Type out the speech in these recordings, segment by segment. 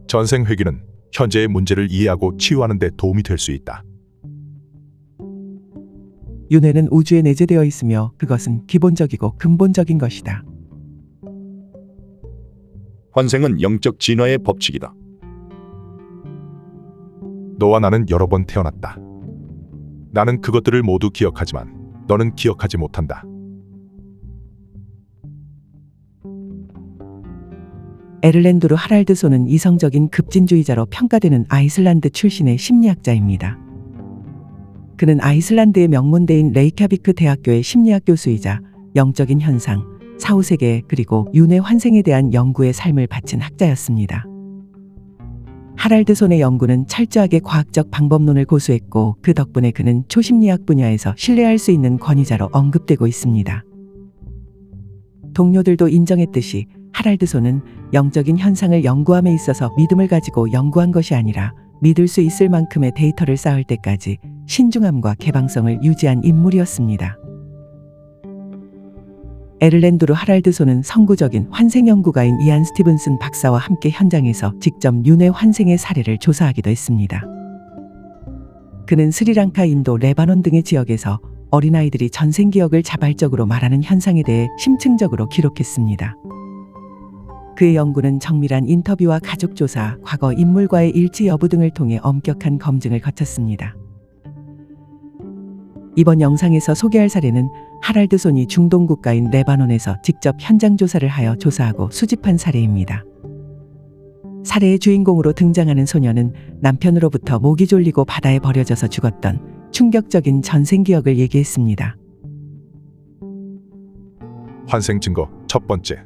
전생회귀는 현재의 문제를 이해하고 치유하는 데 도움이 될 수 있다. 윤회는 우주에 내재되어 있으며 그것은 기본적이고 근본적인 것이다. 환생은 영적 진화의 법칙이다. 너와 나는 여러 번 태어났다. 나는 그것들을 모두 기억하지만 너는 기억하지 못한다. 에를렌두르 하랄드손은 이성적인 급진주의자로 평가되는 아이슬란드 출신의 심리학자입니다. 그는 아이슬란드의 명문대인 레이캬비크 대학교의 심리학 교수이자 영적인 현상, 사후세계 그리고 윤회 환생에 대한 연구에 삶을 바친 학자였습니다. 하랄드손의 연구는 철저하게 과학적 방법론을 고수했고 그 덕분에 그는 초심리학 분야에서 신뢰할 수 있는 권위자로 언급되고 있습니다. 동료들도 인정했듯이 하랄드손은 영적인 현상을 연구함에 있어서 믿음을 가지고 연구한 것이 아니라 믿을 수 있을 만큼의 데이터를 쌓을 때까지 신중함과 개방성을 유지한 인물이었습니다. 에를렌두르 하랄드손은 선구적인 환생 연구가인 이안 스티븐슨 박사와 함께 현장에서 직접 윤회 환생의 사례를 조사하기도 했습니다. 그는 스리랑카, 인도, 레바논 등의 지역에서 어린아이들이 전생 기억을 자발적으로 말하는 현상에 대해 심층적으로 기록했습니다. 그의 연구는 정밀한 인터뷰와 가족 조사, 과거 인물과의 일치 여부 등을 통해 엄격한 검증을 거쳤습니다. 이번 영상에서 소개할 사례는 하랄드손이 중동 국가인 레바논에서 직접 현장 조사를 하여 조사하고 수집한 사례입니다. 사례의 주인공으로 등장하는 소녀는 남편으로부터 목이 졸리고 바다에 버려져서 죽었던 충격적인 전생 기억을 얘기했습니다. 환생 증거 첫 번째.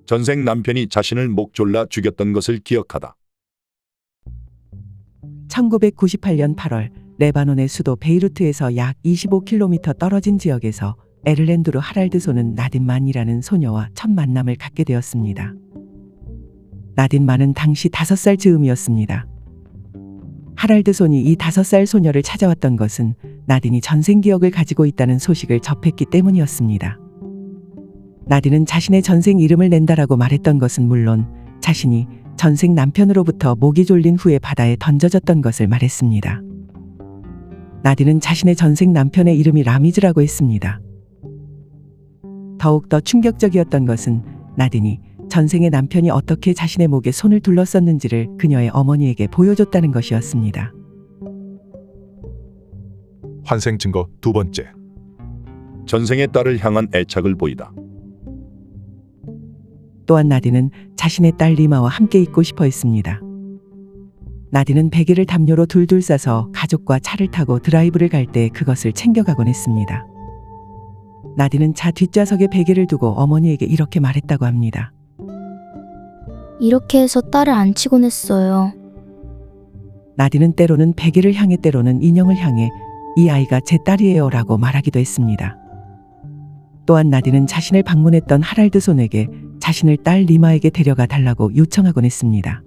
전생 남편이 자신을 목 졸라 죽였던 것을 기억하다. 1998년 8월 레바논의 수도 베이루트에서 약 25km 떨어진 지역에서 에를렌두르 하랄드손은 나딘만이라는 소녀와 첫 만남을 갖게 되었습니다. 나딘만은 당시 5살 즈음이었습니다. 하랄드손이 이 5살 소녀를 찾아왔던 것은 나딘이 전생 기억을 가지고 있다는 소식을 접했기 때문이었습니다. 나딘은 자신의 전생 이름을 낸다라고 말했던 것은 물론 자신이 전생 남편으로부터 목이 졸린 후에 바다에 던져졌던 것을 말했습니다. 나딘은 자신의 전생 남편의 이름이 라미즈라고 했습니다. 더욱더 충격적이었던 것은 나딘이 전생의 남편이 어떻게 자신의 목에 손을 둘렀었는지를 그녀의 어머니에게 보여줬다는 것이었습니다. 환생 증거 두 번째. 전생의 딸을 향한 애착을 보이다. 또한 나딘은 자신의 딸 리마와 함께 있고 싶어 했습니다. 나딘은 베개를 담요로 둘둘 싸서 가족과 차를 타고 드라이브를 갈 때 그것을 챙겨가곤 했습니다. 나딘은 차 뒷좌석에 베개를 두고 어머니에게 이렇게 말했다고 합니다. 이렇게 해서 딸을 안치곤 했어요. 나딘은 때로는 베개를 향해 때로는 인형을 향해 이 아이가 제 딸이에요 라고 말하기도 했습니다. 또한 나딘은 자신을 방문했던 하랄드손에게 자신을 딸 리마에게 데려가 달라고 요청하곤 했습니다.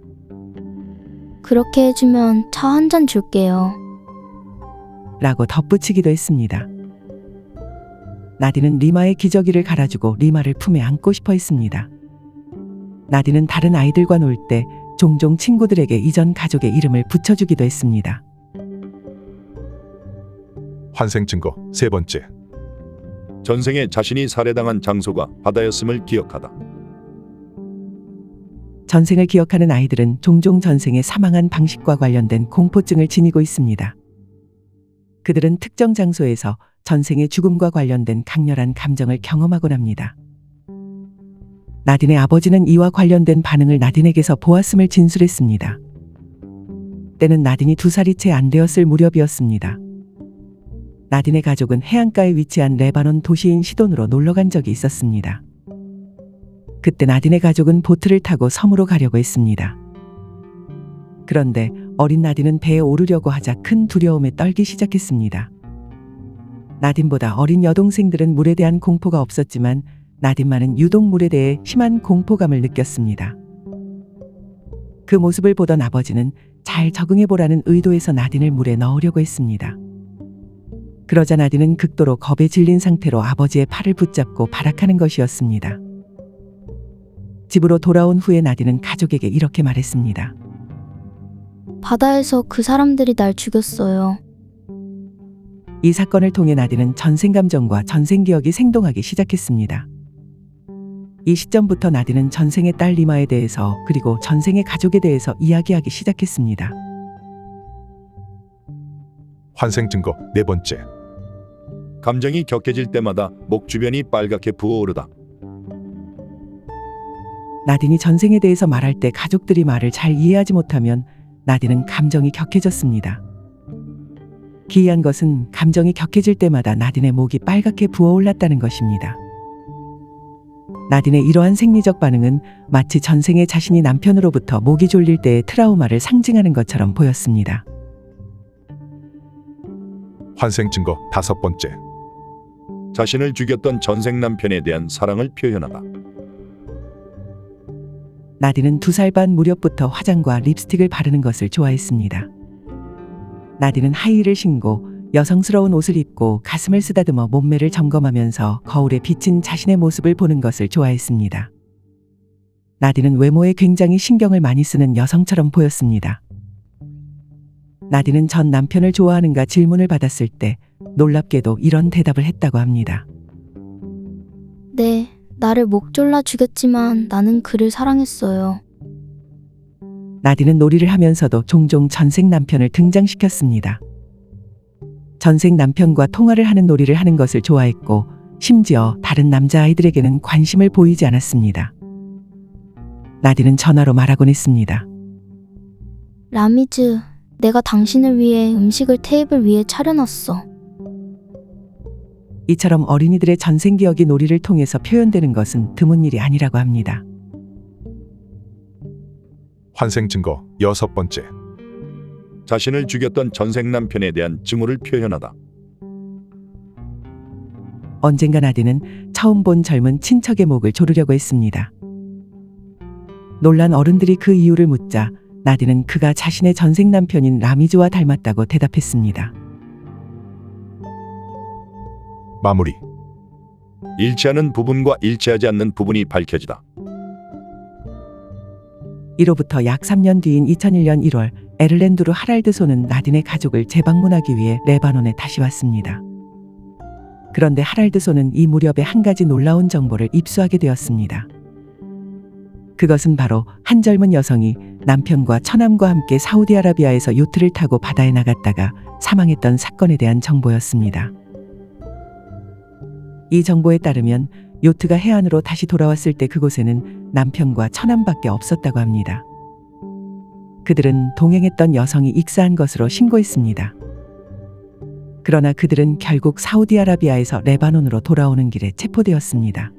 그렇게 해주면 차 한 잔 줄게요. 라고 덧붙이기도 했습니다. 나딘은 리마의 기저귀를 갈아주고 리마를 품에 안고 싶어 했습니다. 나딘은 다른 아이들과 놀 때 종종 친구들에게 이전 가족의 이름을 붙여주기도 했습니다. 환생 증거 세 번째. 전생에 자신이 살해당한 장소가 바다였음을 기억하다. 전생을 기억하는 아이들은 종종 전생에 사망한 방식과 관련된 공포증을 지니고 있습니다. 그들은 특정 장소에서 전생의 죽음과 관련된 강렬한 감정을 경험하곤 합니다. 나딘의 아버지는 이와 관련된 반응을 나딘에게서 보았음을 진술했습니다. 때는 나딘이 2살이 채 안 되었을 무렵이었습니다. 나딘의 가족은 해안가에 위치한 레바논 도시인 시돈으로 놀러간 적이 있었습니다. 그때 나딘의 가족은 보트를 타고 섬으로 가려고 했습니다. 그런데 어린 나딘은 배에 오르려고 하자 큰 두려움에 떨기 시작했습니다. 나딘보다 어린 여동생들은 물에 대한 공포가 없었지만 나딘만은 유독 물에 대해 심한 공포감을 느꼈습니다. 그 모습을 보던 아버지는 잘 적응해보라는 의도에서 나딘을 물에 넣으려고 했습니다. 그러자 나디는 극도로 겁에 질린 상태로 아버지의 팔을 붙잡고 발악하는 것이었습니다. 집으로 돌아온 후에 나디는 가족에게 이렇게 말했습니다. 바다에서 그 사람들이 날 죽였어요. 이 사건을 통해 나디는 전생 감정과 전생 기억이 생동하기 시작했습니다. 이 시점부터 나디는 전생의 딸 리마에 대해서 그리고 전생의 가족에 대해서 이야기하기 시작했습니다. 환생 증거 네 번째. 감정이 격해질 때마다 목 주변이 빨갛게 부어오르다. 나딘이 전생에 대해서 말할 때 가족들이 말을 잘 이해하지 못하면 나딘은 감정이 격해졌습니다. 기이한 것은 감정이 격해질 때마다 나딘의 목이 빨갛게 부어올랐다는 것입니다. 나딘의 이러한 생리적 반응은 마치 전생에 자신이 남편으로부터 목이 졸릴 때의 트라우마를 상징하는 것처럼 보였습니다. 환생 증거 다섯 번째. 자신을 죽였던 전생 남편에 대한 사랑을 표현하다. 나딘은 2살 반 무렵부터 화장과 립스틱을 바르는 것을 좋아했습니다. 나딘은 하이힐을 신고 여성스러운 옷을 입고 가슴을 쓰다듬어 몸매를 점검하면서 거울에 비친 자신의 모습을 보는 것을 좋아했습니다. 나딘은 외모에 굉장히 신경을 많이 쓰는 여성처럼 보였습니다. 나딘은 전 남편을 좋아하는가 질문을 받았을 때 놀랍게도 이런 대답을 했다고 합니다. 네, 나를 목 졸라 죽였지만 나는 그를 사랑했어요. 나딘은 놀이를 하면서도 종종 전생 남편을 등장시켰습니다. 전생 남편과 통화를 하는 놀이를 하는 것을 좋아했고 심지어 다른 남자아이들에게는 관심을 보이지 않았습니다. 나딘은 전화로 말하곤 했습니다. 라미즈, 내가 당신을 위해 음식을 테이블 위에 차려놨어. 이처럼 어린이들의 전생 기억이 놀이를 통해서 표현되는 것은 드문 일이 아니라고 합니다. 환생 증거 여섯 번째. 자신을 죽였던 전생 남편에 대한 증오를 표현하다. 언젠가 나딘은 처음 본 젊은 친척의 목을 조르려고 했습니다. 놀란 어른들이 그 이유를 묻자 나딘은 그가 자신의 전생 남편인 라미즈와 닮았다고 대답했습니다. 마무리. 일치하는 부분과 일치하지 않는 부분이 밝혀지다. 이로부터 약 3년 뒤인 2001년 1월 에를랜드루 하랄드손은 나딘의 가족을 재방문하기 위해 레바논에 다시 왔습니다. 그런데 하랄드손은 이 무렵에 한 가지 놀라운 정보를 입수하게 되었습니다. 그것은 바로 한 젊은 여성이 남편과 처남과 함께 사우디아라비아에서 요트를 타고 바다에 나갔다가 사망했던 사건에 대한 정보였습니다. 이 정보에 따르면 요트가 해안으로 다시 돌아왔을 때 그곳에는 남편과 처남밖에 없었다고 합니다. 그들은 동행했던 여성이 익사한 것으로 신고했습니다. 그러나 그들은 결국 사우디아라비아에서 레바논으로 돌아오는 길에 체포되었습니다.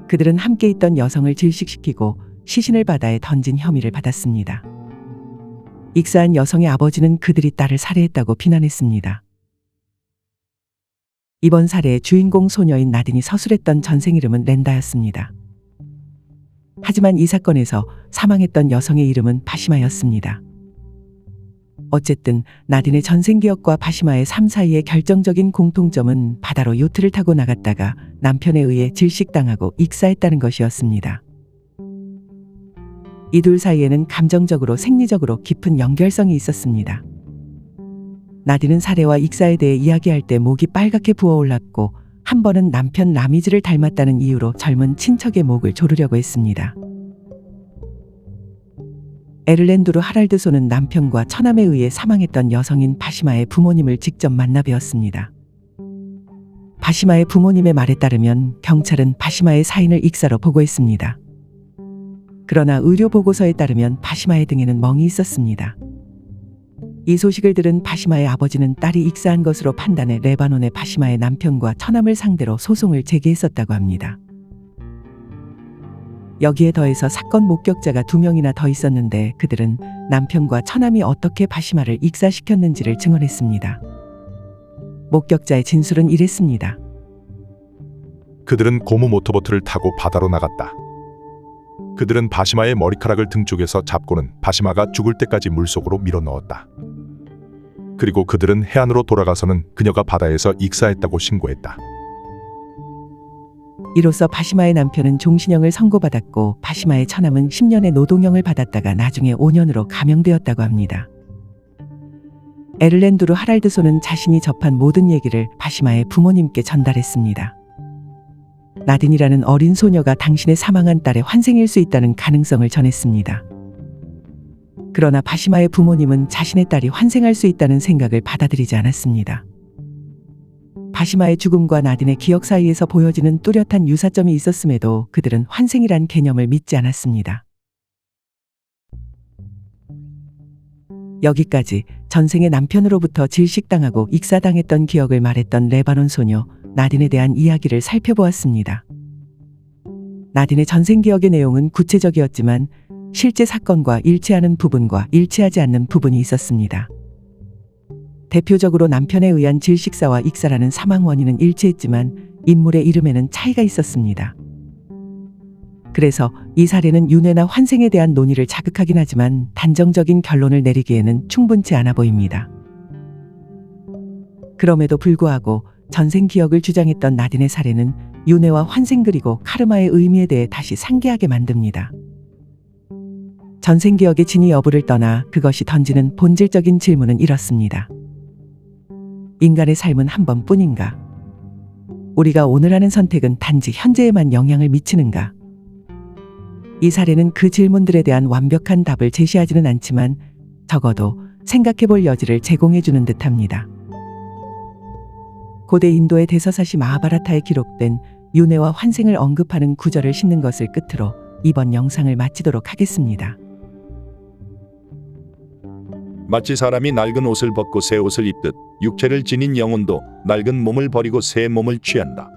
그들은 함께 있던 여성을 질식시키고 시신을 바다에 던진 혐의를 받았습니다. 익사한 여성의 아버지는 그들이 딸을 살해했다고 비난했습니다. 이번 사례의 주인공 소녀인 나딘이 서술했던 전생 이름은 렌다였습니다. 하지만 이 사건에서 사망했던 여성의 이름은 바시마였습니다. 어쨌든 나딘의 전생 기억과 바시마의 삶 사이의 결정적인 공통점은 바다로 요트를 타고 나갔다가 남편에 의해 질식당하고 익사했다는 것이었습니다. 이 둘 사이에는 감정적으로 생리적으로 깊은 연결성이 있었습니다. 나딘은 살해와 익사에 대해 이야기할 때 목이 빨갛게 부어올랐고 한 번은 남편 라미즈를 닮았다는 이유로 젊은 친척의 목을 조르려고 했습니다. 에를랜드루 하랄드손은 남편과 처남에 의해 사망했던 여성인 바시마의 부모님을 직접 만나 뵈었습니다. 바시마의 부모님의 말에 따르면 경찰은 바시마의 사인을 익사로 보고했습니다. 그러나 의료 보고서에 따르면 바시마의 등에는 멍이 있었습니다. 이 소식을 들은 바시마의 아버지는 딸이 익사한 것으로 판단해 레바논의 바시마의 남편과 처남을 상대로 소송을 제기했었다고 합니다. 여기에 더해서 사건 목격자가 2명이나 더 있었는데 그들은 남편과 처남이 어떻게 바시마를 익사시켰는지를 증언했습니다. 목격자의 진술은 이랬습니다. 그들은 고무 모터보트를 타고 바다로 나갔다. 그들은 바시마의 머리카락을 등 쪽에서 잡고는 바시마가 죽을 때까지 물속으로 밀어 넣었다. 그리고 그들은 해안으로 돌아가서는 그녀가 바다에서 익사했다고 신고했다. 이로써 바시마의 남편은 종신형을 선고받았고 바시마의 처남은 10년의 노동형을 받았다가 나중에 5년으로 감형되었다고 합니다. 에를렌두르 하랄드소는 자신이 접한 모든 얘기를 바시마의 부모님께 전달했습니다. 나딘이라는 어린 소녀가 당신의 사망한 딸의 환생일 수 있다는 가능성을 전했습니다. 그러나 바시마의 부모님은 자신의 딸이 환생할 수 있다는 생각을 받아들이지 않았습니다. 바시마의 죽음과 나딘의 기억 사이에서 보여지는 뚜렷한 유사점이 있었음에도 그들은 환생이란 개념을 믿지 않았습니다. 여기까지 전생의 남편으로부터 질식당하고 익사당했던 기억을 말했던 레바논 소녀 나딘에 대한 이야기를 살펴보았습니다. 나딘의 전생 기억의 내용은 구체적이었지만 실제 사건과 일치하는 부분과 일치하지 않는 부분이 있었습니다. 대표적으로 남편에 의한 질식사와 익사라는 사망 원인은 일치했지만 인물의 이름에는 차이가 있었습니다. 그래서 이 사례는 윤회나 환생에 대한 논의를 자극하긴 하지만 단정적인 결론을 내리기에는 충분치 않아 보입니다. 그럼에도 불구하고 전생 기억을 주장했던 나딘의 사례는 윤회와 환생 그리고 카르마의 의미에 대해 다시 상기하게 만듭니다. 전생 기억의 진위 여부를 떠나 그것이 던지는 본질적인 질문은 이렇습니다. 인간의 삶은 한 번뿐인가? 우리가 오늘 하는 선택은 단지 현재에만 영향을 미치는가? 이 사례는 그 질문들에 대한 완벽한 답을 제시하지는 않지만 적어도 생각해볼 여지를 제공해주는 듯합니다. 고대 인도의 대서사시 마하바라타에 기록된 윤회와 환생을 언급하는 구절을 싣는 것을 끝으로 이번 영상을 마치도록 하겠습니다. 마치 사람이 낡은 옷을 벗고 새 옷을 입듯 육체를 지닌 영혼도 낡은 몸을 버리고 새 몸을 취한다.